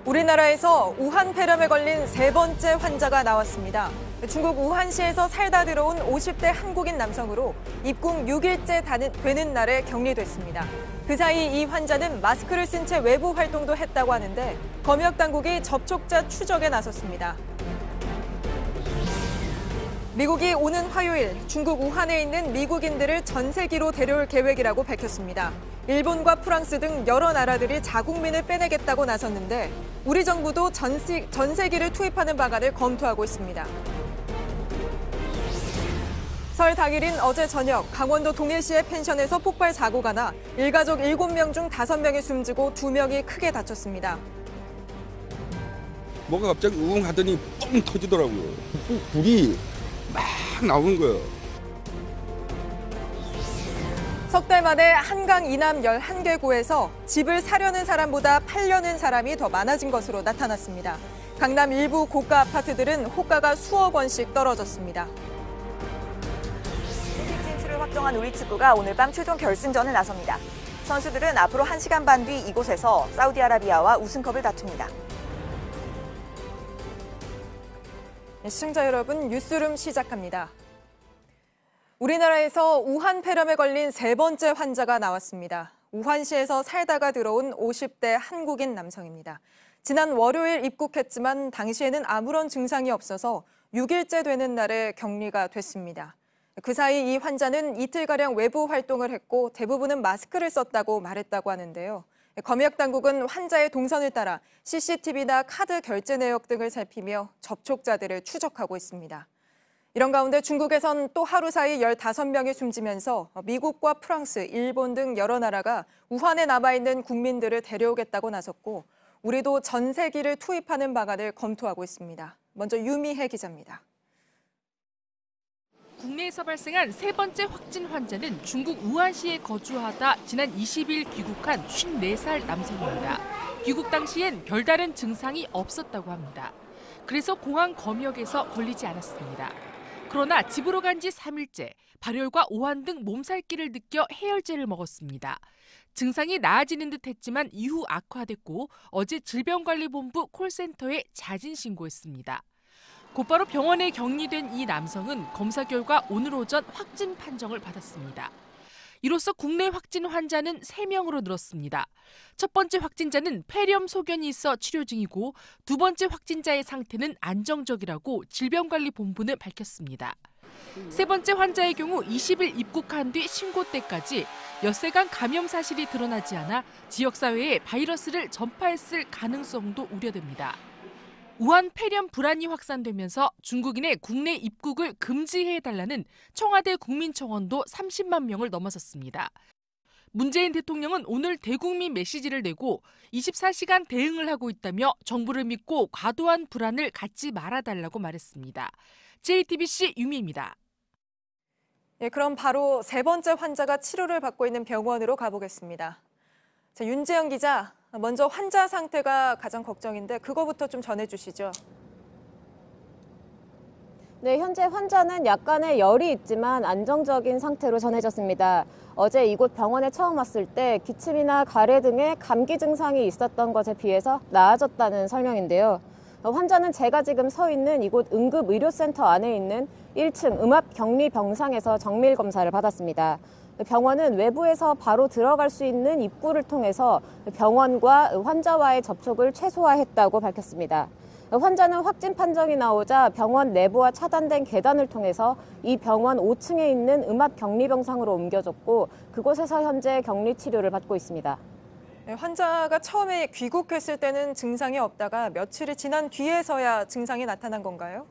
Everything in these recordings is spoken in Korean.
우리나라에서 우한 폐렴에 걸린 세 번째 환자가 나왔습니다. 중국 우한시에서 살다 들어온 50대 한국인 남성으로 입국 6일째 되는 날에 격리됐습니다. 그 사이 이 환자는 마스크를 쓴 채 외부 활동도 했다고 하는데 검역 당국이 접촉자 추적에 나섰습니다. 미국이 오는 화요일 중국 우한에 있는 미국인들을 전세기로 데려올 계획이라고 밝혔습니다. 일본과 프랑스 등 여러 나라들이 자국민을 빼내겠다고 나섰는데 우리 정부도 전세기를 투입하는 방안을 검토하고 있습니다. 설 당일인 어제 저녁 강원도 동해시의 펜션에서 폭발 사고가 나 일가족 7명 중 5명이 숨지고 2명이 크게 다쳤습니다. 뭐가 갑자기 우웅 하더니 뻥 터지더라고요. 불이 막 나오는 거예요. 석 달 만에 한강 이남 11개 구에서 집을 사려는 사람보다 팔려는 사람이 더 많아진 것으로 나타났습니다. 강남 일부 고가 아파트들은 호가가 수억 원씩 떨어졌습니다. 올림픽 진출을 확정한 우리 축구가 오늘 밤 최종 결승전을 나섭니다. 선수들은 앞으로 1시간 반 뒤 이곳에서 사우디아라비아와 우승컵을 다툽니다. 시청자 여러분, 뉴스룸 시작합니다. 우리나라에서 우한 폐렴에 걸린 세 번째 환자가 나왔습니다. 우한시에서 살다가 들어온 50대 한국인 남성입니다. 지난 월요일 입국했지만 당시에는 아무런 증상이 없어서 6일째 되는 날에 격리가 됐습니다. 그 사이 이 환자는 이틀가량 외부 활동을 했고 대부분은 마스크를 썼다고 말했다고 하는데요. 검역 당국은 환자의 동선을 따라 CCTV나 카드 결제 내역 등을 살피며 접촉자들을 추적하고 있습니다. 이런 가운데 중국에선 또 하루 사이 15명이 숨지면서 미국과 프랑스, 일본 등 여러 나라가 우한에 남아있는 국민들을 데려오겠다고 나섰고 우리도 전세기를 투입하는 방안을 검토하고 있습니다. 먼저 유미혜 기자입니다. 국내에서 발생한 세 번째 확진 환자는 중국 우한시에 거주하다 지난 20일 귀국한 54살 남성입니다. 귀국 당시엔 별다른 증상이 없었다고 합니다. 그래서 공항 검역에서 걸리지 않았습니다. 그러나 집으로 간 지 3일째, 발열과 오한 등 몸살기를 느껴 해열제를 먹었습니다. 증상이 나아지는 듯 했지만 이후 악화됐고 어제 질병관리본부 콜센터에 자진 신고했습니다. 곧바로 병원에 격리된 이 남성은 검사 결과 오늘 오전 확진 판정을 받았습니다. 이로써 국내 확진 환자는 3명으로 늘었습니다. 첫 번째 확진자는 폐렴 소견이 있어 치료 중이고 두 번째 확진자의 상태는 안정적이라고 질병관리본부는 밝혔습니다. 세 번째 환자의 경우 20일 입국한 뒤 신고 때까지 엿새간 감염 사실이 드러나지 않아 지역사회에 바이러스를 전파했을 가능성도 우려됩니다. 우한 폐렴 불안이 확산되면서 중국인의 국내 입국을 금지해달라는 청와대 국민청원도 30만 명을 넘어섰습니다. 문재인 대통령은 오늘 대국민 메시지를 내고 24시간 대응을 하고 있다며 정부를 믿고 과도한 불안을 갖지 말아달라고 말했습니다. JTBC 유미입니다. 그럼 바로 세 번째 환자가 치료를 받고 있는 병원으로 가보겠습니다. 자, 윤재영 기자. 먼저 환자 상태가 가장 걱정인데 그거부터 좀 전해주시죠. 네, 현재 환자는 약간의 열이 있지만 안정적인 상태로 전해졌습니다. 어제 이곳 병원에 처음 왔을 때 기침이나 가래 등의 감기 증상이 있었던 것에 비해서 나아졌다는 설명인데요. 환자는 제가 지금 서 있는 이곳 응급의료센터 안에 있는 1층 음압격리병상에서 정밀 검사를 받았습니다. 병원은 외부에서 바로 들어갈 수 있는 입구를 통해서 병원과 환자와의 접촉을 최소화했다고 밝혔습니다. 환자는 확진 판정이 나오자 병원 내부와 차단된 계단을 통해서 이 병원 5층에 있는 음압격리병상으로 옮겨졌고 그곳에서 현재 격리 치료를 받고 있습니다. 환자가 처음에 귀국했을 때는 증상이 없다가 며칠이 지난 뒤에서야 증상이 나타난 건가요?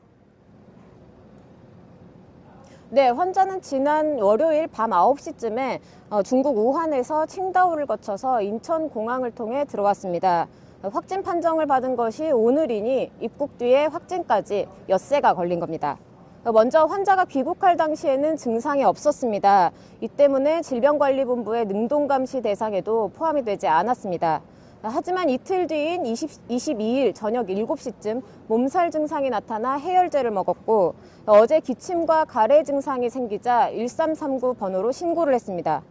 네, 환자는 지난 월요일 밤 9시쯤에 중국 우한에서 칭다오를 거쳐서 인천공항을 통해 들어왔습니다. 확진 판정을 받은 것이 오늘이니 입국 뒤에 확진까지 엿새가 걸린 겁니다. 먼저 환자가 귀국할 당시에는 증상이 없었습니다. 이 때문에 질병관리본부의 능동감시 대상에도 포함이 되지 않았습니다. 하지만 이틀 뒤인 22일 저녁 7시쯤 몸살 증상이 나타나 해열제를 먹었고 어제 기침과 가래 증상이 생기자 1339 번호로 신고를 했습니다.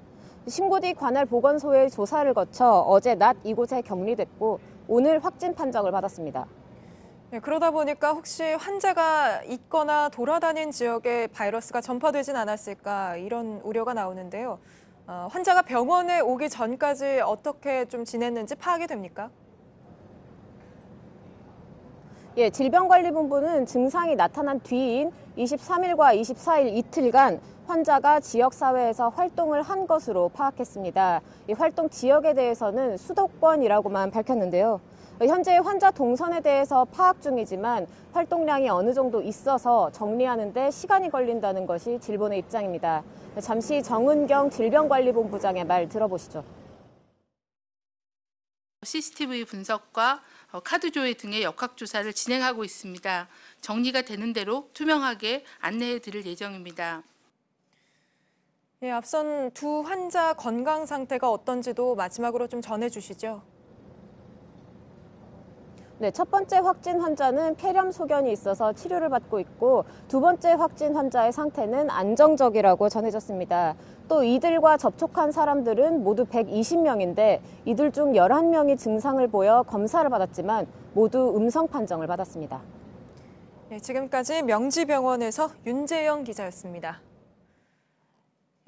신고 뒤 관할 보건소에 조사를 거쳐 어제 낮 이곳에 격리됐고 오늘 확진 판정을 받았습니다. 네, 그러다 보니까 혹시 환자가 있거나 돌아다닌 지역에 바이러스가 전파되진 않았을까 이런 우려가 나오는데요. 환자가 병원에 오기 전까지 어떻게 좀 지냈는지 파악이 됩니까? 예, 질병관리본부는 증상이 나타난 뒤인 23일과 24일 이틀간 환자가 지역사회에서 활동을 한 것으로 파악했습니다. 이 활동 지역에 대해서는 수도권이라고만 밝혔는데요. 현재 환자 동선에 대해서 파악 중이지만 활동량이 어느 정도 있어서 정리하는 데 시간이 걸린다는 것이 질본의 입장입니다. 잠시 정은경 질병관리본부장의 말 들어보시죠. CCTV 분석과 카드 조회 등의 역학조사를 진행하고 있습니다. 정리가 되는 대로 투명하게 안내해 드릴 예정입니다. 예, 앞선 두 환자 건강 상태가 어떤지도 마지막으로 좀 전해주시죠. 네, 첫 번째 확진 환자는 폐렴 소견이 있어서 치료를 받고 있고 두 번째 확진 환자의 상태는 안정적이라고 전해졌습니다. 또 이들과 접촉한 사람들은 모두 120명인데 이들 중 11명이 증상을 보여 검사를 받았지만 모두 음성 판정을 받았습니다. 네, 지금까지 명지병원에서 윤재영 기자였습니다.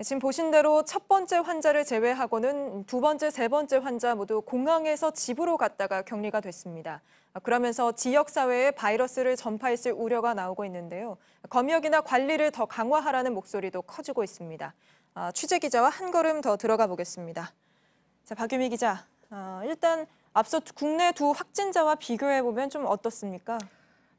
지금 보신 대로 첫 번째 환자를 제외하고는 두 번째, 세 번째 환자 모두 공항에서 집으로 갔다가 격리가 됐습니다. 그러면서 지역사회에 바이러스를 전파했을 우려가 나오고 있는데요. 검역이나 관리를 더 강화하라는 목소리도 커지고 있습니다. 취재 기자와 한 걸음 더 들어가 보겠습니다. 자, 박유미 기자, 일단 앞서 국내 두 확진자와 비교해보면 좀 어떻습니까?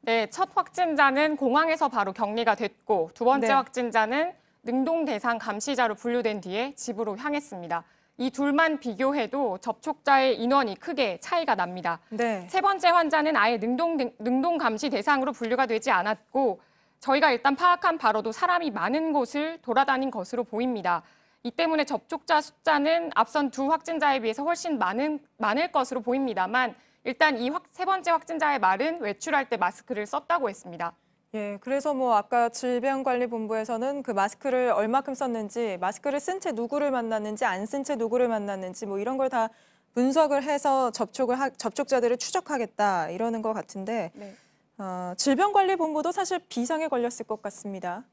네, 첫 확진자는 공항에서 바로 격리가 됐고 두 번째 네. 확진자는 능동 대상 감시자로 분류된 뒤에 집으로 향했습니다. 이 둘만 비교해도 접촉자의 인원이 크게 차이가 납니다. 네. 세 번째 환자는 아예 능동 감시 대상으로 분류가 되지 않았고 저희가 일단 파악한 바로도 사람이 많은 곳을 돌아다닌 것으로 보입니다. 이 때문에 접촉자 숫자는 앞선 두 확진자에 비해서 훨씬 많을 것으로 보입니다만 일단 이 세 번째 확진자의 말은 외출할 때 마스크를 썼다고 했습니다. 예, 그래서 뭐 아까 질병관리본부에서는 그 마스크를 얼마큼 썼는지, 마스크를 쓴 채 누구를 만났는지, 안 쓴 채 누구를 만났는지 뭐 이런 걸 다 분석을 해서 접촉자들을 추적하겠다 이러는 것 같은데 네. 질병관리본부도 사실 비상에 걸렸을 것 같습니다.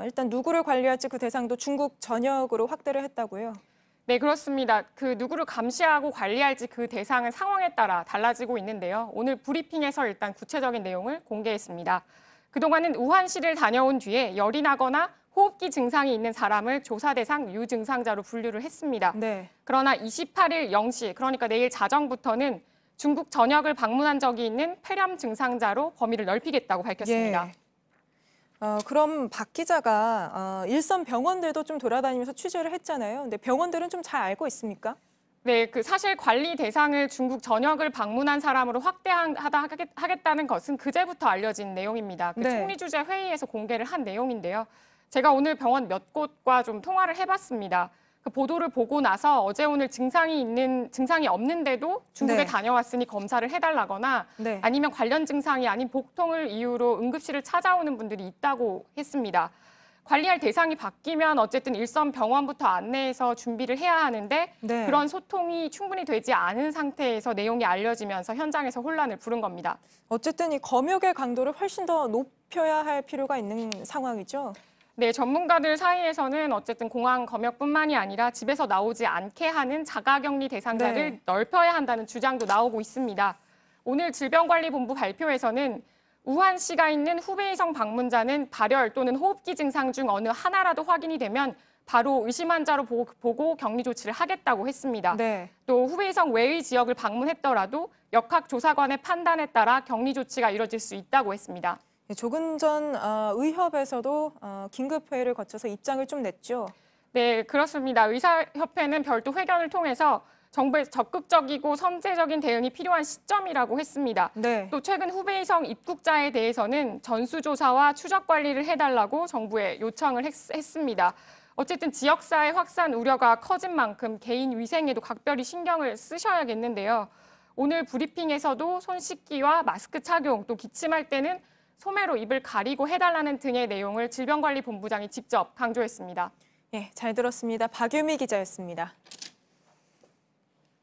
일단 누구를 관리할지 그 대상도 중국 전역으로 확대를 했다고요. 네, 그렇습니다. 그 누구를 감시하고 관리할지 그 대상은 상황에 따라 달라지고 있는데요. 오늘 브리핑에서 일단 구체적인 내용을 공개했습니다. 그동안은 우한시를 다녀온 뒤에 열이 나거나 호흡기 증상이 있는 사람을 조사 대상 유증상자로 분류를 했습니다. 네. 그러나 28일 0시, 그러니까 내일 자정부터는 중국 전역을 방문한 적이 있는 폐렴 증상자로 범위를 넓히겠다고 밝혔습니다. 예. 그럼 박 기자가 일선 병원들도 좀 돌아다니면서 취재를 했잖아요. 근데 병원들은 좀 잘 알고 있습니까? 네, 그 사실 관리 대상을 중국 전역을 방문한 사람으로 확대하겠다는 것은 그제부터 알려진 내용입니다. 그 네. 총리 주재 회의에서 공개를 한 내용인데요. 제가 오늘 병원 몇 곳과 좀 통화를 해봤습니다. 그 보도를 보고 나서 어제 오늘 증상이 없는데도 중국에 네. 다녀왔으니 검사를 해달라거나 네. 아니면 관련 증상이 아닌 복통을 이유로 응급실을 찾아오는 분들이 있다고 했습니다. 관리할 대상이 바뀌면 어쨌든 일선 병원부터 안내해서 준비를 해야 하는데 네. 그런 소통이 충분히 되지 않은 상태에서 내용이 알려지면서 현장에서 혼란을 부른 겁니다. 어쨌든 이 검역의 강도를 훨씬 더 높여야 할 필요가 있는 상황이죠. 네, 전문가들 사이에서는 어쨌든 공항 검역뿐만이 아니라 집에서 나오지 않게 하는 자가격리 대상자를 네. 넓혀야 한다는 주장도 나오고 있습니다. 오늘 질병관리본부 발표에서는 우한시가 있는 후베이성 방문자는 발열 또는 호흡기 증상 중 어느 하나라도 확인이 되면 바로 의심 환자로 보고 격리 조치를 하겠다고 했습니다. 네. 또 후베이성 외의 지역을 방문했더라도 역학조사관의 판단에 따라 격리 조치가 이뤄질 수 있다고 했습니다. 조금 전 의협에서도 긴급회의를 거쳐서 입장을 좀 냈죠. 네, 그렇습니다. 의사협회는 별도 회견을 통해서 정부의 적극적이고 선제적인 대응이 필요한 시점이라고 했습니다. 네. 또 최근 후베이성 입국자에 대해서는 전수조사와 추적 관리를 해달라고 정부에 요청을 했습니다. 어쨌든 지역사회 확산 우려가 커진 만큼 개인 위생에도 각별히 신경을 쓰셔야겠는데요. 오늘 브리핑에서도 손 씻기와 마스크 착용, 또 기침할 때는 소매로 입을 가리고 해달라는 등의 내용을 질병관리본부장이 직접 강조했습니다. 예, 잘 들었습니다. 박유미 기자였습니다.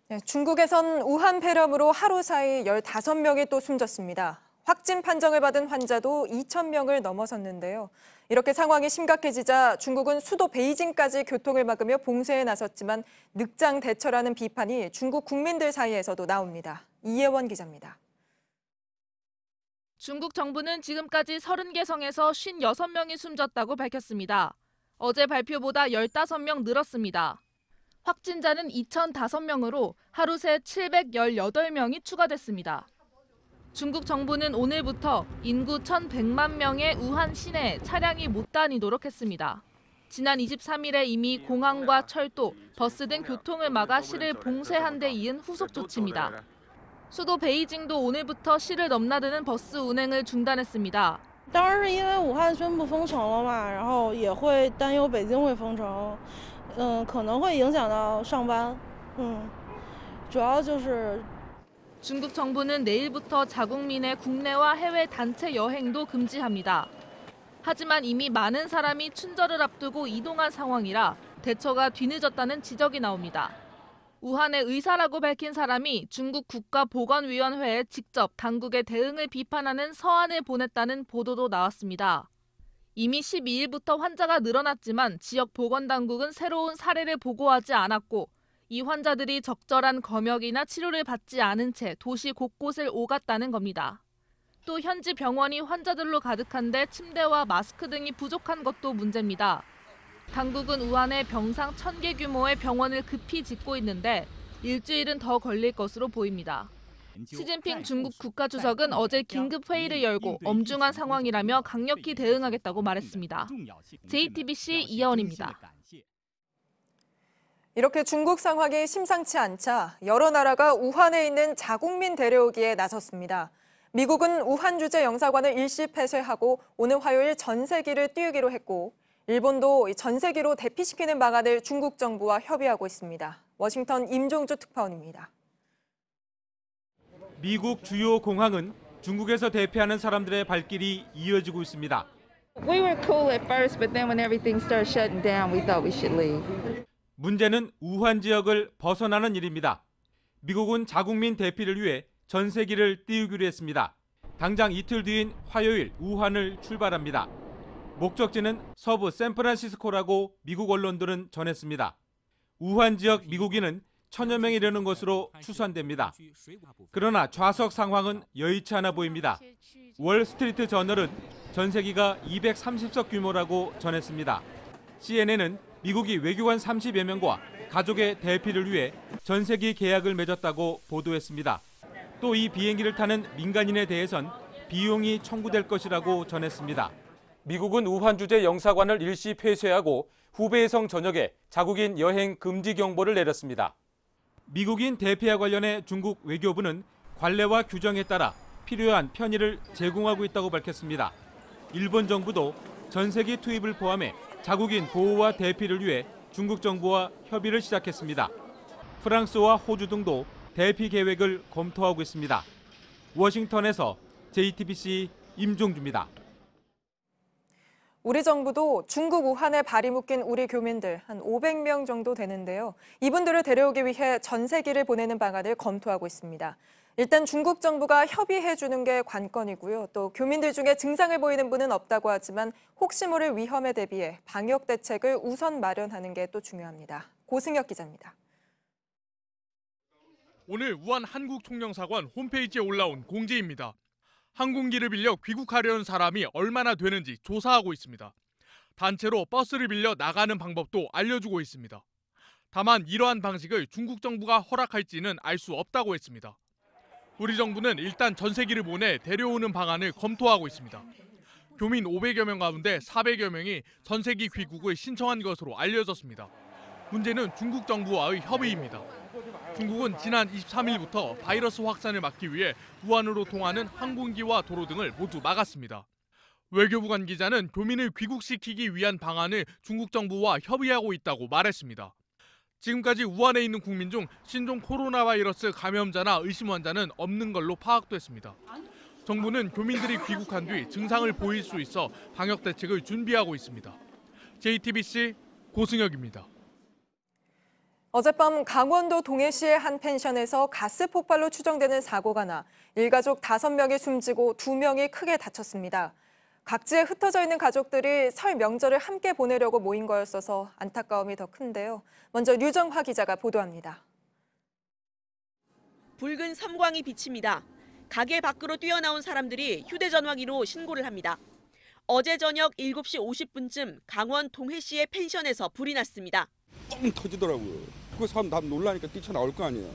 네, 중국에선 우한 폐렴으로 하루 사이 15명이 또 숨졌습니다. 확진 판정을 받은 환자도 2,000명을 넘어섰는데요. 이렇게 상황이 심각해지자 중국은 수도 베이징까지 교통을 막으며 봉쇄에 나섰지만 늑장 대처라는 비판이 중국 국민들 사이에서도 나옵니다. 이예원 기자입니다. 중국 정부는 지금까지 30개 성에서 56명이 숨졌다고 밝혔습니다. 어제 발표보다 15명 늘었습니다. 확진자는 2,005명으로 하루 새 718명이 추가됐습니다. 중국 정부는 오늘부터 인구 1,100만 명의 우한 시내에 차량이 못 다니도록 했습니다. 지난 23일에 이미 공항과 철도, 버스 등 교통을 막아 시를 봉쇄한 데 이은 후속 조치입니다. 수도 베이징도 오늘부터 시를 넘나드는 버스 운행을 중단했습니다. 当然是因为武汉宣布封城了嘛，然后也会担忧北京会封城，可能会影响到上班，主要就是 중국 정부는 내일부터 자국민의 국내와 해외 단체 여행도 금지합니다. 하지만 이미 많은 사람이 춘절을 앞두고 이동한 상황이라 대처가 뒤늦었다는 지적이 나옵니다. 우한의 의사라고 밝힌 사람이 중국 국가보건위원회에 직접 당국의 대응을 비판하는 서한을 보냈다는 보도도 나왔습니다. 이미 12일부터 환자가 늘어났지만 지역 보건당국은 새로운 사례를 보고하지 않았고 이 환자들이 적절한 검역이나 치료를 받지 않은 채 도시 곳곳을 오갔다는 겁니다. 또 현지 병원이 환자들로 가득한데 침대와 마스크 등이 부족한 것도 문제입니다. 당국은 우한에 병상 1,000개 규모의 병원을 급히 짓고 있는데 일주일은 더 걸릴 것으로 보입니다. 시진핑 중국 국가주석은 어제 긴급 회의를 열고 엄중한 상황이라며 강력히 대응하겠다고 말했습니다. JTBC 이예원입니다. 이렇게 중국 상황이 심상치 않자 여러 나라가 우한에 있는 자국민 데려오기에 나섰습니다. 미국은 우한 주재 영사관을 일시 폐쇄하고 오는 화요일 전세기를 띄우기로 했고 일본도 전세기로 대피시키는 방안을 중국 정부와 협의하고 있습니다. 워싱턴 임종주 특파원입니다. 미국 주요 공항은 중국에서 대피하는 사람들의 발길이 이어지고 있습니다. We were cool at first, but then when everything started shutting down, we thought we should leave. 문제는 우한 지역을 벗어나는 일입니다. 미국은 자국민 대피를 위해 전세기를 띄우기로 했습니다. 당장 이틀 뒤인 화요일 우한을 출발합니다. 목적지는 서부 샌프란시스코라고 미국 언론들은 전했습니다. 우한 지역 미국인은 1,000여 명이 이르는 것으로 추산됩니다. 그러나 좌석 상황은 여의치 않아 보입니다. 월스트리트 저널은 전세기가 230석 규모라고 전했습니다. CNN은 미국이 외교관 30여 명과 가족의 대피를 위해 전세기 계약을 맺었다고 보도했습니다. 또 이 비행기를 타는 민간인에 대해선 비용이 청구될 것이라고 전했습니다. 미국은 우한 주재 영사관을 일시 폐쇄하고 후베이성 전역에 자국인 여행 금지 경보를 내렸습니다. 미국인 대피와 관련해 중국 외교부는 관례와 규정에 따라 필요한 편의를 제공하고 있다고 밝혔습니다. 일본 정부도 전세기 투입을 포함해 자국인 보호와 대피를 위해 중국 정부와 협의를 시작했습니다. 프랑스와 호주 등도 대피 계획을 검토하고 있습니다. 워싱턴에서 JTBC 임종주입니다. 우리 정부도 중국 우한에 발이 묶인 우리 교민들 한 500명 정도 되는데요. 이분들을 데려오기 위해 전세기를 보내는 방안을 검토하고 있습니다. 일단 중국 정부가 협의해 주는 게 관건이고요. 또 교민들 중에 증상을 보이는 분은 없다고 하지만 혹시 모를 위험에 대비해 방역 대책을 우선 마련하는 게 또 중요합니다. 고승혁 기자입니다. 오늘 우한 한국총영사관 홈페이지에 올라온 공지입니다. 항공기를 빌려 귀국하려는 사람이 얼마나 되는지 조사하고 있습니다. 단체로 버스를 빌려 나가는 방법도 알려주고 있습니다. 다만 이러한 방식을 중국 정부가 허락할지는 알 수 없다고 했습니다. 우리 정부는 일단 전세기를 보내 데려오는 방안을 검토하고 있습니다. 교민 500여 명 가운데 400여 명이 전세기 귀국을 신청한 것으로 알려졌습니다. 문제는 중국 정부와의 협의입니다. 중국은 지난 23일부터 바이러스 확산을 막기 위해 우한으로 통하는 항공기와 도로 등을 모두 막았습니다. 외교부 관계자는 교민을 귀국시키기 위한 방안을 중국 정부와 협의하고 있다고 말했습니다. 지금까지 우한에 있는 국민 중 신종 코로나 바이러스 감염자나 의심 환자는 없는 걸로 파악됐습니다. 정부는 교민들이 귀국한 뒤 증상을 보일 수 있어 방역 대책을 준비하고 있습니다. JTBC 고승혁입니다. 어젯밤 강원도 동해시의 한 펜션에서 가스 폭발로 추정되는 사고가 나 일가족 5명이 숨지고 2명이 크게 다쳤습니다. 각지에 흩어져 있는 가족들이 설 명절을 함께 보내려고 모인 거였어서 안타까움이 더 큰데요. 먼저 류정화 기자가 보도합니다. 붉은 섬광이 비칩니다. 가게 밖으로 뛰어나온 사람들이 휴대전화기로 신고를 합니다. 어제 저녁 7시 50분쯤 강원 동해시의 펜션에서 불이 났습니다. 뻥 터지더라고요. 그 사람 다 놀라니까 뛰쳐나올 거 아니에요.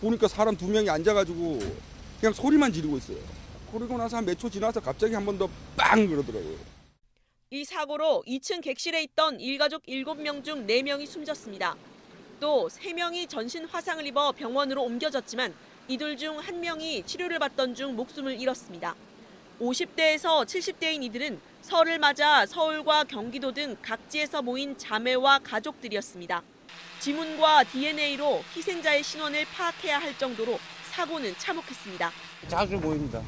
보니까 사람 2명이 앉아가지고 그냥 소리만 지르고 있어요. 그리고 나서 한 몇 초 지나서 갑자기 한 번 더 빵 그러더라고요. 이 사고로 2층 객실에 있던 일가족 7명 중 4명이 숨졌습니다. 또 3명이 전신 화상을 입어 병원으로 옮겨졌지만 이들 중 1명이 치료를 받던 중 목숨을 잃었습니다. 50대에서 70대인 이들은 설을 맞아 서울과 경기도 등 각지에서 모인 자매와 가족들이었습니다. 지문과 DNA로 희생자의 신원을 파악해야 할 정도로 사고는 참혹했습니다. 자주 모입니다.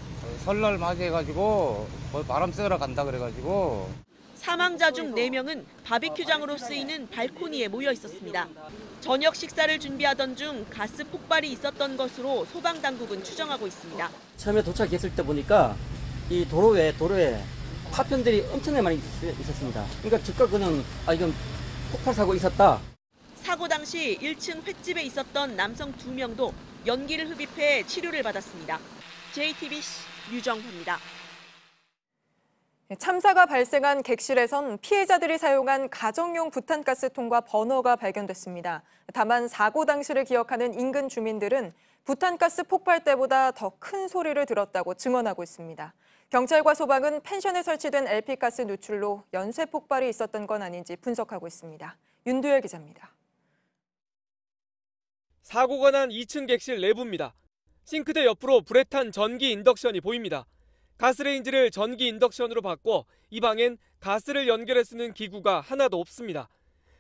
설날 맞이해가지고 바람 쐬러 간다 그래가지고. 사망자 중 4명은 바비큐장으로 쓰이는 발코니에 모여 있었습니다. 저녁 식사를 준비하던 중 가스 폭발이 있었던 것으로 소방당국은 추정하고 있습니다. 처음에 도착했을 때 보니까 이 도로에 파편들이 엄청나게 많이 있었습니다. 그러니까 즉각 그는 이건 폭발 사고 있었다. 사고 당시 1층 횟집에 있었던 남성 2명도 연기를 흡입해 치료를 받았습니다. JTBC 류정화입니다. 참사가 발생한 객실에선 피해자들이 사용한 가정용 부탄가스통과 버너가 발견됐습니다. 다만 사고 당시를 기억하는 인근 주민들은 부탄가스 폭발 때보다 더 큰 소리를 들었다고 증언하고 있습니다. 경찰과 소방은 펜션에 설치된 LP가스 누출로 연쇄 폭발이 있었던 건 아닌지 분석하고 있습니다. 윤두열 기자입니다. 사고가 난 2층 객실 내부입니다. 싱크대 옆으로 불에 탄 전기 인덕션이 보입니다. 가스레인지를 전기 인덕션으로 바꿔 이 방엔 가스를 연결해 쓰는 기구가 하나도 없습니다.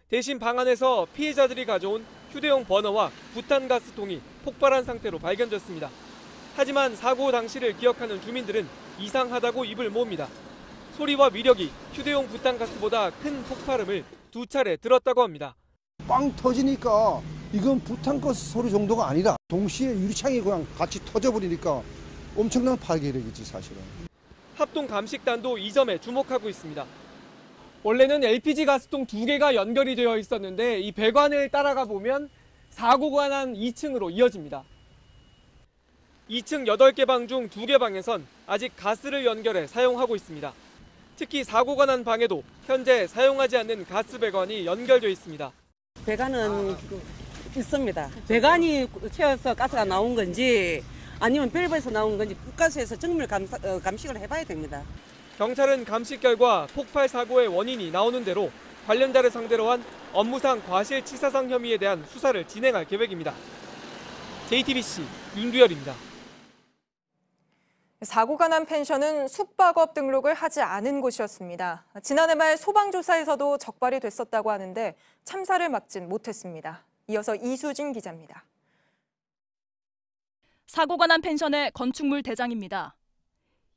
대신 방 안에서 피해자들이 가져온 휴대용 버너와 부탄가스통이 폭발한 상태로 발견됐습니다. 하지만 사고 당시를 기억하는 주민들은 이상하다고 입을 모읍니다. 소리와 위력이 휴대용 부탄가스보다 큰 폭발음을 2차례 들었다고 합니다. 빵 터지니까 이건 부탄가스 소리 정도가 아니라 동시에 유리창이 그냥 같이 터져버리니까 엄청난 파괴력이지 사실은. 합동 감식단도 이 점에 주목하고 있습니다. 원래는 LPG 가스통 2개가 연결이 되어 있었는데 이 배관을 따라가 보면 사고가 난 2층으로 이어집니다. 2층 8개 방 중 2개 방에선 아직 가스를 연결해 사용하고 있습니다. 특히 사고가 난 방에도 현재 사용하지 않는 가스 배관이 연결되어 있습니다. 배관은 있습니다. 배관이 채워서 가스가 나온 건지 아니면 밸브에서 나온 건지 국가수에서 정밀 감식을 해봐야 됩니다. 경찰은 감식 결과 폭발 사고의 원인이 나오는 대로 관련자를 상대로 한 업무상 과실치사상 혐의에 대한 수사를 진행할 계획입니다. JTBC 윤두열입니다. 사고가 난 펜션은 숙박업 등록을 하지 않은 곳이었습니다. 지난해 말 소방조사에서도 적발이 됐었다고 하는데 참사를 막진 못했습니다. 이어서 이수진 기자입니다. 사고가 난 펜션의 건축물 대장입니다.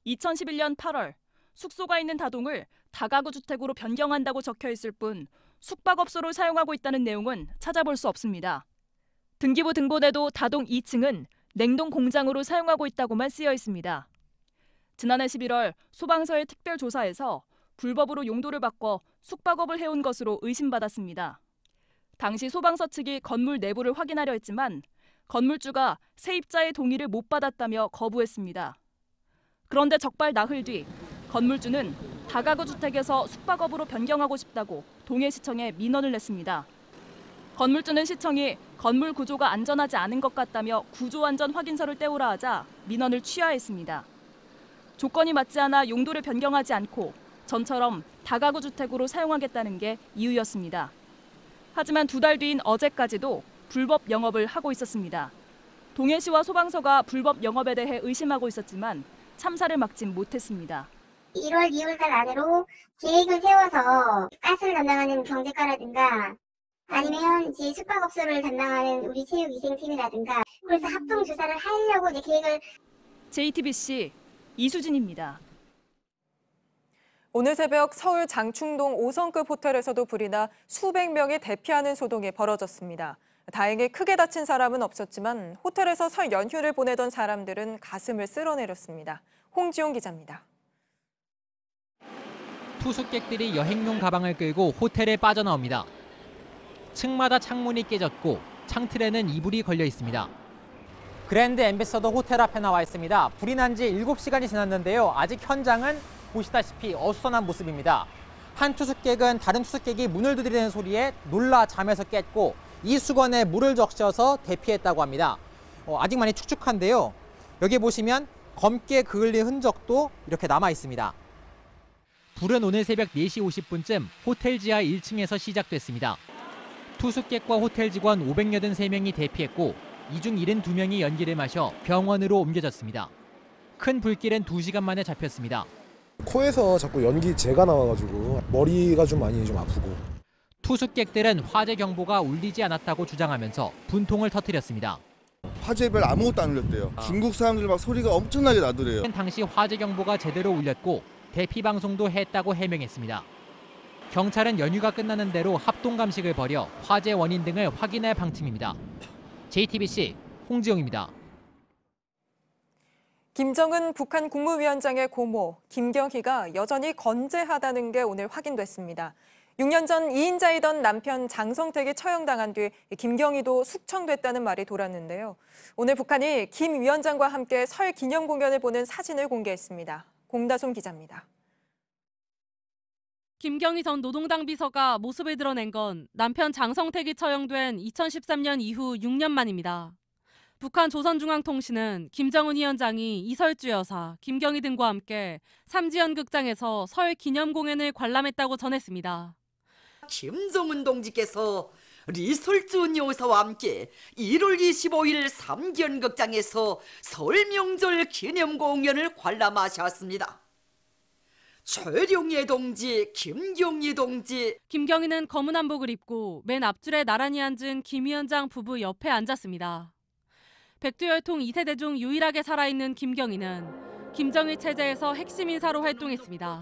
2011년 8월 숙소가 있는 다동을 다가구 주택으로 변경한다고 적혀 있을 뿐 숙박업소로 사용하고 있다는 내용은 찾아볼 수 없습니다. 등기부 등본에도 다동 2층은 냉동 공장으로 사용하고 있다고만 쓰여 있습니다. 지난해 11월 소방서의 특별조사에서 불법으로 용도를 바꿔 숙박업을 해온 것으로 의심받았습니다. 당시 소방서 측이 건물 내부를 확인하려 했지만 건물주가 세입자의 동의를 못 받았다며 거부했습니다. 그런데 적발 나흘 뒤 건물주는 다가구 주택에서 숙박업으로 변경하고 싶다고 동해시청에 민원을 냈습니다. 건물주는 시청이 건물 구조가 안전하지 않은 것 같다며 구조안전 확인서를 떼오라 하자 민원을 취하했습니다. 조건이 맞지 않아 용도를 변경하지 않고 전처럼 다가구 주택으로 사용하겠다는 게 이유였습니다. 하지만 2달 뒤인 어제까지도 불법 영업을 하고 있었습니다. 동해시와 소방서가 불법 영업에 대해 의심하고 있었지만 참사를 막진 못했습니다. 1월, 2월 달 안으로 계획을 세워서 가스를 담당하는 경제과라든가 아니면 이제 숙박업소를 담당하는 우리 체육위생팀이라든가 그래서 합동 조사를 하려고 이제 계획을. JTBC 이수진입니다. 오늘 새벽 서울 장충동 5성급 호텔에서도 불이 나 수백 명이 대피하는 소동이 벌어졌습니다. 다행히 크게 다친 사람은 없었지만 호텔에서 설 연휴를 보내던 사람들은 가슴을 쓸어내렸습니다. 홍지용 기자입니다. 투숙객들이 여행용 가방을 끌고 호텔에 빠져나옵니다. 층마다 창문이 깨졌고 창틀에는 이불이 걸려 있습니다. 그랜드 앰베서더 호텔 앞에 나와 있습니다. 불이 난 지 7시간이 지났는데요. 아직 현장은 보시다시피 어수선한 모습입니다. 한 투숙객은 다른 투숙객이 문을 두드리는 소리에 놀라 잠에서 깼고 이 수건에 물을 적셔서 대피했다고 합니다. 아직 많이 축축한데요. 여기 보시면 검게 그을린 흔적도 이렇게 남아 있습니다. 불은 오늘 새벽 4시 50분쯤 호텔 지하 1층에서 시작됐습니다. 투숙객과 호텔 직원 583명이 대피했고 이 중 72명이 연기를 마셔 병원으로 옮겨졌습니다. 큰 불길은 2시간 만에 잡혔습니다. 코에서 자꾸 연기재가 나와가지고 머리가 좀 많이 아프고. 투숙객들은 화재 경보가 울리지 않았다고 주장하면서 분통을 터뜨렸습니다. 화재별 아무것도 안 울렸대요. 중국 사람들 막 소리가 엄청나게 나더래요. 당시 화재 경보가 제대로 울렸고 대피 방송도 했다고 해명했습니다. 경찰은 연휴가 끝나는 대로 합동 감식을 벌여 화재 원인 등을 확인할 방침입니다. JTBC 홍지영입니다. 김정은 북한 국무위원장의 고모 김경희가 여전히 건재하다는 게 오늘 확인됐습니다. 6년 전 2인자이던 남편 장성택이 처형당한 뒤 김경희도 숙청됐다는 말이 돌았는데요. 오늘 북한이 김 위원장과 함께 설 기념 공연을 보는 사진을 공개했습니다. 공다솜 기자입니다. 김경희 전 노동당 비서가 모습을 드러낸 건 남편 장성택이 처형된 2013년 이후 6년 만입니다. 북한 조선중앙통신은 김정은 위원장이 이설주 여사, 김경희 등과 함께 삼지연 극장에서 설 기념 공연을 관람했다고 전했습니다. 김정은 동지께서 리설주 여사와 함께 1월 25일 삼지연 극장에서 설 명절 기념 공연을 관람하셨습니다. 최룡예 동지, 김경희 동지. 김경희는 검은 한복을 입고 맨 앞줄에 나란히 앉은 김 위원장 부부 옆에 앉았습니다. 백두혈통 2세대 중 유일하게 살아있는 김경희는 김정일 체제에서 핵심 인사로 활동했습니다.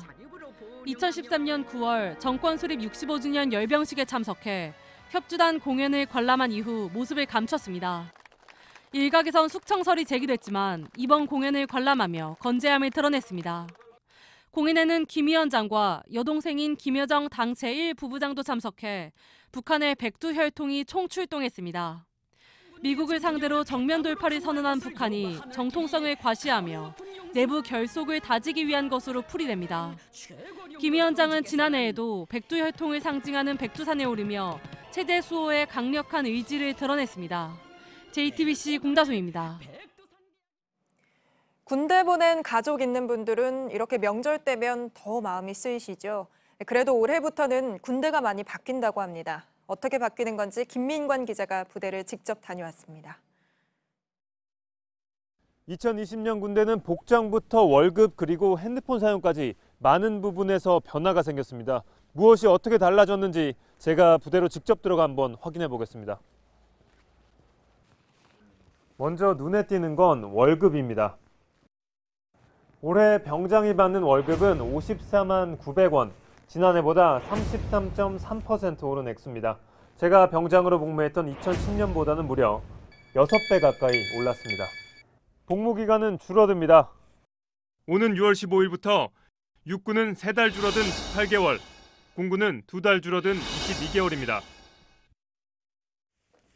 2013년 9월 정권 수립 65주년 열병식에 참석해 협주단 공연을 관람한 이후 모습을 감췄습니다. 일각에선 숙청설이 제기됐지만 이번 공연을 관람하며 건재함을 드러냈습니다. 공연에는 김 위원장과 여동생인 김여정 당 제1부부장도 참석해 북한의 백두혈통이 총출동했습니다. 미국을 상대로 정면 돌파를 선언한 북한이 정통성을 과시하며 내부 결속을 다지기 위한 것으로 풀이됩니다. 김 위원장은 지난해에도 백두혈통을 상징하는 백두산에 오르며 체제 수호의 강력한 의지를 드러냈습니다. JTBC 공다솜입니다. 군대 보낸 가족 있는 분들은 이렇게 명절 때면 더 마음이 쓰이시죠. 그래도 올해부터는 군대가 많이 바뀐다고 합니다. 어떻게 바뀌는 건지 김민관 기자가 부대를 직접 다녀왔습니다. 2020년 군대는 복장부터 월급 그리고 핸드폰 사용까지 많은 부분에서 변화가 생겼습니다. 무엇이 어떻게 달라졌는지 제가 부대로 직접 들어가 한번 확인해 보겠습니다. 먼저 눈에 띄는 건 월급입니다. 올해 병장이 받는 월급은 54만 900원, 지난해보다 33.3% 오른 액수입니다. 제가 병장으로 복무했던 2010년보다는 무려 6배 가까이 올랐습니다. 복무기간은 줄어듭니다. 오는 6월 15일부터 육군은 3달 줄어든 18개월, 공군은 2달 줄어든 22개월입니다.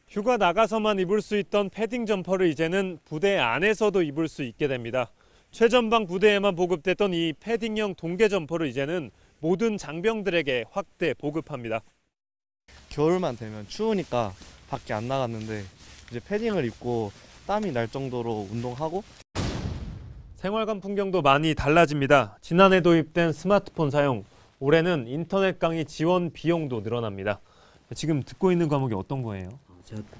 휴가 나가서만 입을 수 있던 패딩 점퍼를 이제는 부대 안에서도 입을 수 있게 됩니다. 최전방 부대에만 보급됐던 이 패딩형 동계 점퍼를 이제는 모든 장병들에게 확대 보급합니다. 겨울만 되면 추우니까 밖에 안 나갔는데 이제 패딩을 입고 땀이 날 정도로 운동하고. 생활관 풍경도 많이 달라집니다. 지난해 도입된 스마트폰 사용, 올해는 인터넷 강의 지원 비용도 늘어납니다. 지금 듣고 있는 과목이 어떤 거예요?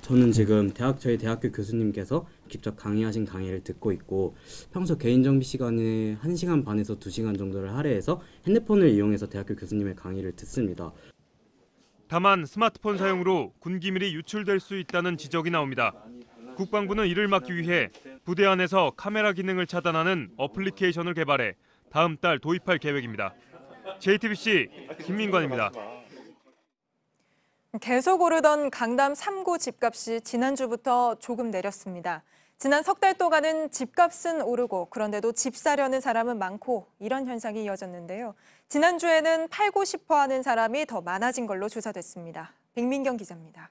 저는 지금 저희 대학교 교수님께서 직접 강의하신 강의를 듣고 있고 평소 개인 정비 시간에 1시간 반에서 2시간 정도를 할애해서 핸드폰을 이용해서 대학교 교수님의 강의를 듣습니다. 다만 스마트폰 사용으로 군기밀이 유출될 수 있다는 지적이 나옵니다. 국방부는 이를 막기 위해 부대 안에서 카메라 기능을 차단하는 어플리케이션을 개발해 다음 달 도입할 계획입니다. JTBC 김민관입니다. 계속 오르던 강남 3구 집값이 지난주부터 조금 내렸습니다. 지난 석 달 동안은 집값은 오르고 그런데도 집 사려는 사람은 많고 이런 현상이 이어졌는데요. 지난주에는 팔고 싶어 하는 사람이 더 많아진 걸로 조사됐습니다. 백민경 기자입니다.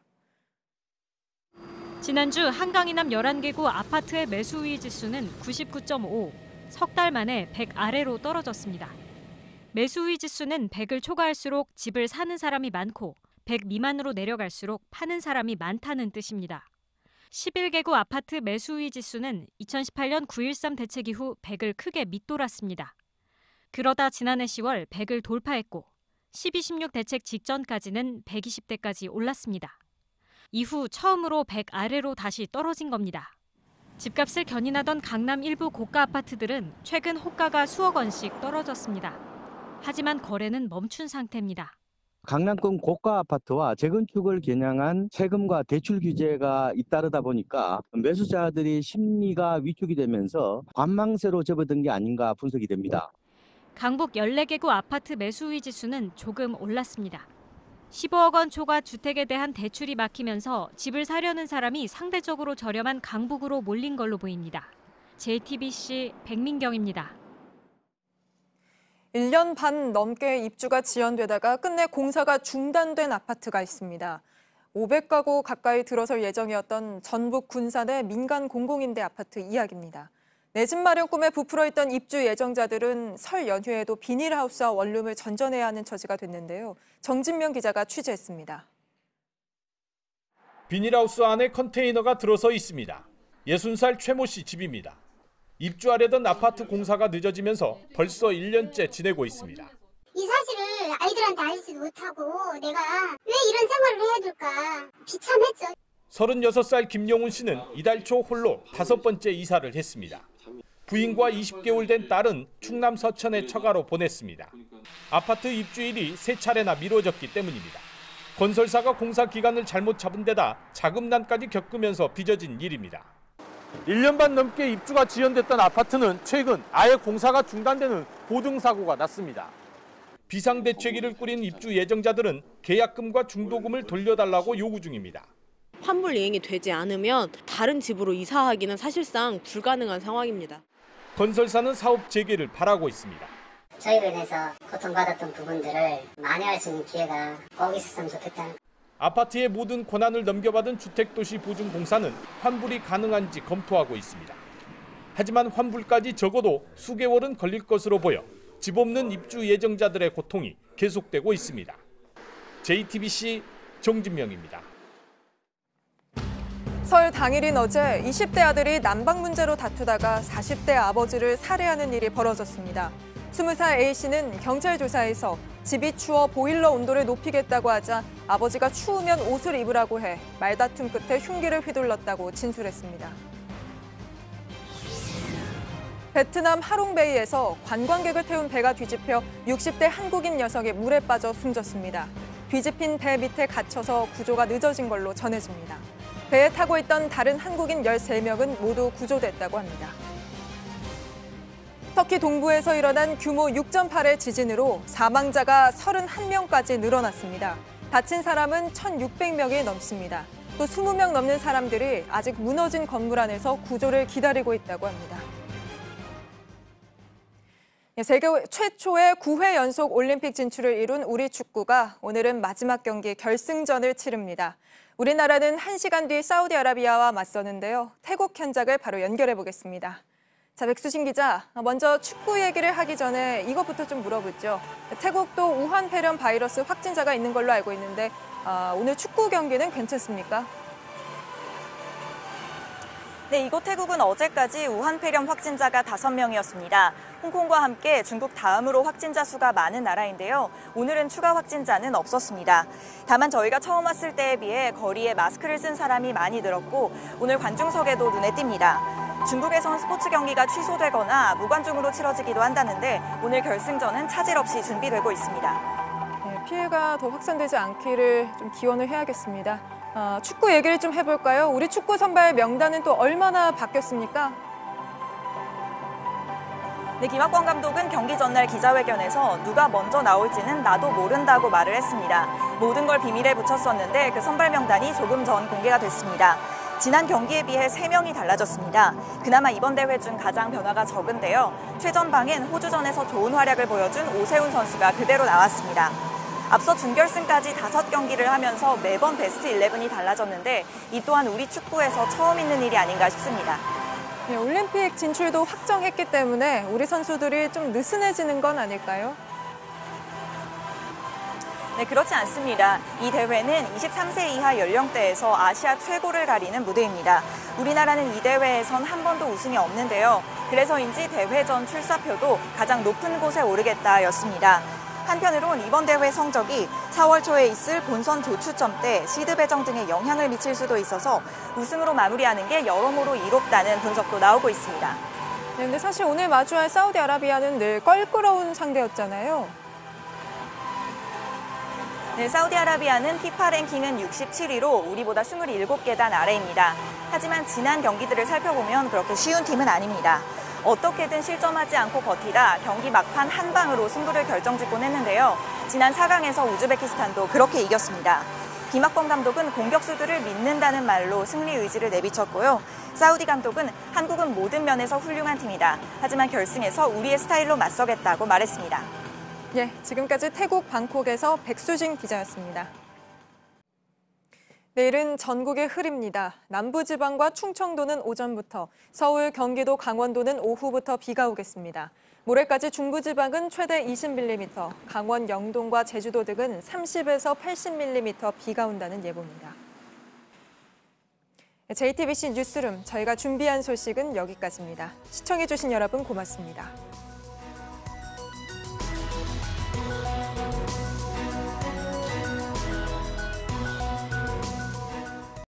지난주 한강이남 11개구 아파트의 매수 우위 지수는 99.5, 석 달 만에 100 아래로 떨어졌습니다. 매수 우위 지수는 100을 초과할수록 집을 사는 사람이 많고 100 미만으로 내려갈수록 파는 사람이 많다는 뜻입니다. 11개구 아파트 매수 우위 지수는 2018년 9.13 대책 이후 100을 크게 밑돌았습니다. 그러다 지난해 10월 100을 돌파했고 12.16 대책 직전까지는 120대까지 올랐습니다. 이후 처음으로 100 아래로 다시 떨어진 겁니다. 집값을 견인하던 강남 일부 고가 아파트들은 최근 호가가 수억 원씩 떨어졌습니다. 하지만 거래는 멈춘 상태입니다. 강남권 고가 아파트와 재건축을 겨냥한 세금과 대출 규제가 잇따르다 보니까 매수자들이 심리가 위축이 되면서 관망세로 접어든 게 아닌가 분석이 됩니다. 강북 14개구 아파트 매수 우위 지수는 조금 올랐습니다. 15억 원 초과 주택에 대한 대출이 막히면서 집을 사려는 사람이 상대적으로 저렴한 강북으로 몰린 걸로 보입니다. JTBC 백민경입니다. 1년 반 넘게 입주가 지연되다가 끝내 공사가 중단된 아파트가 있습니다. 500가구 가까이 들어설 예정이었던 전북 군산의 민간 공공임대 아파트 이야기입니다. 내 집 마련 꿈에 부풀어 있던 입주 예정자들은 설 연휴에도 비닐하우스와 원룸을 전전해야 하는 처지가 됐는데요. 정진명 기자가 취재했습니다. 비닐하우스 안에 컨테이너가 들어서 있습니다. 60살 최모 씨 집입니다. 입주하려던 아파트 공사가 늦어지면서 벌써 1년째 지내고 있습니다. 이 사실을 아이들한테 알지도 못하고 내가 왜 이런 생활을 해야 될까 비참했죠. 36살 김용훈 씨는 이달 초 홀로 5번째 이사를 했습니다. 부인과 20개월 된 딸은 충남 서천에 처가로 보냈습니다. 아파트 입주일이 3차례나 미뤄졌기 때문입니다. 건설사가 공사 기간을 잘못 잡은 데다 자금난까지 겪으면서 빚어진 일입니다. 1년 반 넘게 입주가 지연됐던 아파트는 최근 아예 공사가 중단되는 보증사고가 났습니다. 비상대책위를 꾸린 입주 예정자들은 계약금과 중도금을 돌려달라고 요구 중입니다. 환불 이행이 되지 않으면 다른 집으로 이사하기는 사실상 불가능한 상황입니다. 건설사는 사업 재개를 바라고 있습니다. 저희로 인해서 고통받았던 부분들을 만회할 수 있는 기회가 꼭 있었으면 좋겠다. 아파트의 모든 권한을 넘겨받은 주택도시보증공사는 환불이 가능한지 검토하고 있습니다. 하지만 환불까지 적어도 수개월은 걸릴 것으로 보여 집 없는 입주 예정자들의 고통이 계속되고 있습니다. JTBC 정진명입니다. 설 당일인 어제 20대 아들이 난방 문제로 다투다가 40대 아버지를 살해하는 일이 벌어졌습니다. 20살 A씨는 경찰 조사에서 집이 추워 보일러 온도를 높이겠다고 하자 아버지가 추우면 옷을 입으라고 해 말다툼 끝에 흉기를 휘둘렀다고 진술했습니다. 베트남 하롱베이에서 관광객을 태운 배가 뒤집혀 60대 한국인 여성이 물에 빠져 숨졌습니다. 뒤집힌 배 밑에 갇혀서 구조가 늦어진 걸로 전해집니다. 배에 타고 있던 다른 한국인 13명은 모두 구조됐다고 합니다. 터키 동부에서 일어난 규모 6.8의 지진으로 사망자가 31명까지 늘어났습니다. 다친 사람은 1,600명이 넘습니다. 또 20명 넘는 사람들이 아직 무너진 건물 안에서 구조를 기다리고 있다고 합니다. 세계 최초의 9회 연속 올림픽 진출을 이룬 우리 축구가 오늘은 마지막 경기 결승전을 치릅니다. 우리나라는 1시간 뒤 사우디아라비아와 맞서는데요. 태국 현장을 바로 연결해 보겠습니다. 자, 백수진 기자, 먼저 축구 얘기를 하기 전에 이것부터 좀 물어보죠. 태국도 우한 폐렴 바이러스 확진자가 있는 걸로 알고 있는데 오늘 축구 경기는 괜찮습니까? 네, 이곳 태국은 어제까지 우한 폐렴 확진자가 5명이었습니다. 홍콩과 함께 중국 다음으로 확진자 수가 많은 나라인데요. 오늘은 추가 확진자는 없었습니다. 다만 저희가 처음 왔을 때에 비해 거리에 마스크를 쓴 사람이 많이 늘었고 오늘 관중석에도 눈에 띕니다. 중국에선 스포츠 경기가 취소되거나 무관중으로 치러지기도 한다는데 오늘 결승전은 차질 없이 준비되고 있습니다. 네, 피해가 더 확산되지 않기를 좀 기원을 해야겠습니다. 축구 얘기를 좀 해볼까요? 우리 축구 선발 명단은 또 얼마나 바뀌었습니까? 네, 김학권 감독은 경기 전날 기자회견에서 누가 먼저 나올지는 나도 모른다고 말을 했습니다. 모든 걸 비밀에 붙였었는데 그 선발 명단이 조금 전 공개가 됐습니다. 지난 경기에 비해 3명이 달라졌습니다. 그나마 이번 대회 중 가장 변화가 적은데요. 최전방엔 호주전에서 좋은 활약을 보여준 오세훈 선수가 그대로 나왔습니다. 앞서 준결승까지 5경기를 하면서 매번 베스트 11이 달라졌는데 이 또한 우리 축구에서 처음 있는 일이 아닌가 싶습니다. 네, 올림픽 진출도 확정했기 때문에 우리 선수들이 좀 느슨해지는 건 아닐까요? 네, 그렇지 않습니다. 이 대회는 23세 이하 연령대에서 아시아 최고를 가리는 무대입니다. 우리나라는 이 대회에선 한 번도 우승이 없는데요. 그래서인지 대회 전 출사표도 가장 높은 곳에 오르겠다였습니다. 한편으론 이번 대회 성적이 4월 초에 있을 본선 조추첨 때 시드 배정 등에 영향을 미칠 수도 있어서 우승으로 마무리하는 게 여러모로 이롭다는 분석도 나오고 있습니다. 네, 근데 사실 오늘 마주할 사우디아라비아는 늘 껄끄러운 상대였잖아요. 네, 사우디아라비아는 피파 랭킹은 67위로 우리보다 27계단 아래입니다. 하지만 지난 경기들을 살펴보면 그렇게 쉬운 팀은 아닙니다. 어떻게든 실점하지 않고 버티다 경기 막판 한 방으로 승부를 결정짓곤 했는데요. 지난 4강에서 우즈베키스탄도 그렇게 이겼습니다. 김학권 감독은 공격수들을 믿는다는 말로 승리 의지를 내비쳤고요. 사우디 감독은 한국은 모든 면에서 훌륭한 팀이다. 하지만 결승에서 우리의 스타일로 맞서겠다고 말했습니다. 예, 지금까지 태국 방콕에서 백수진 기자였습니다. 내일은 전국의 흐립니다. 남부지방과 충청도는 오전부터, 서울, 경기도, 강원도는 오후부터 비가 오겠습니다. 모레까지 중부지방은 최대 20mm, 강원, 영동과 제주도 등은 30에서 80mm 비가 온다는 예보입니다. JTBC 뉴스룸, 저희가 준비한 소식은 여기까지입니다. 시청해주신 여러분 고맙습니다.